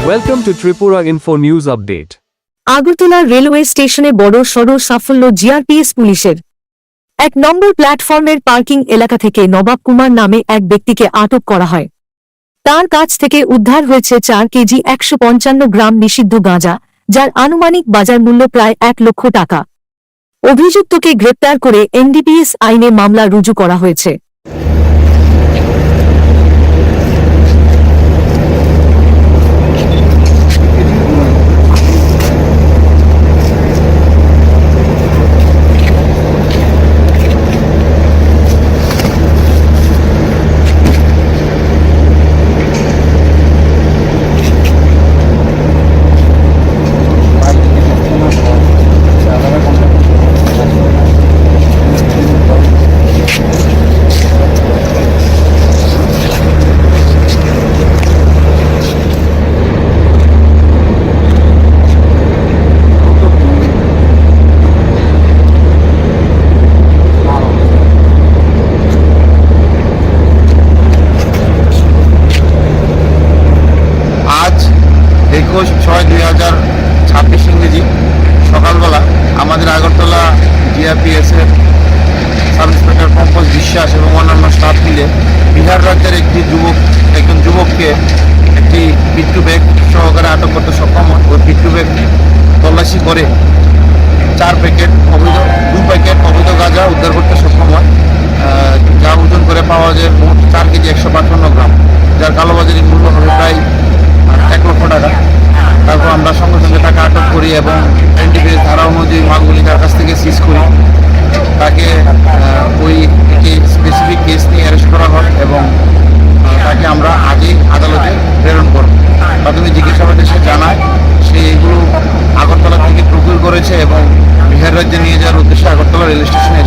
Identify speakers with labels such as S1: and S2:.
S1: Welcome to Tripura Info News Update.
S2: Agartala railway স্টেশনে বড় সড় সাফল্য জিআরপিএস পুলিশের। ১ নম্বর প্ল্যাটফর্মের পার্কিং এলাকা থেকে নবাব কুমার নামে এক ব্যক্তিকে আটক করা হয়। তার কাছ থেকে উদ্ধার হয়েছে ৪ কেজি ১৫৫ গ্রাম নিষিদ্ধ গাঁজা, যার আনুমানিক বাজার মূল্য প্রায় ১ লক্ষ টাকা। অভিযুক্তকে গ্রেপ্তার করে এনডিপিএস আইনে মামলা রুজু করা হয়েছে।
S3: আজ 21/6/2026 ইংরেজি সকালবেলা আমাদের আগরতলা জিআরপিএসের সাব ইন্সপেক্টর পঙ্কজ বিশ্বাস এবং অন্যান্য স্টাফ মিলে বিহার রাজ্যের একজন যুবককে একটি পিট্টু ব্যাগ সহকারে আটক করতে সক্ষম হয়। ওই পিট্টু ব্যাগ তল্লাশি করে 2 প্যাকেট অবৈধ গাঁজা উদ্ধার করতে সক্ষম হয়, যা ওজন করে পাওয়া যায় মোট 4 কেজি 155 গ্রাম, যার কালোবাজারি মূল্য হবে প্রায় 1 লক্ষ টাকা। তারপর আমরা সঙ্গে সঙ্গে টাকা আটক করি এবং এনডিপিএস ধারা অনুযায়ী মালগুলি তার কাছ থেকে সিজ করি। তাকে ওই একটি স্পেসিফিক কেস নিয়ে অ্যারেস্ট করা হয় এবং তাকে আমরা আজই আদালতে প্রেরণ করব। প্রাথমিক জিজ্ঞাসাবাদে সে জানায় সে এগুলো আগরতলা থেকে প্রকুল করেছে এবং বিহার রাজ্যে নিয়ে যাওয়ার উদ্দেশ্যে আগরতলা রেল স্টেশনে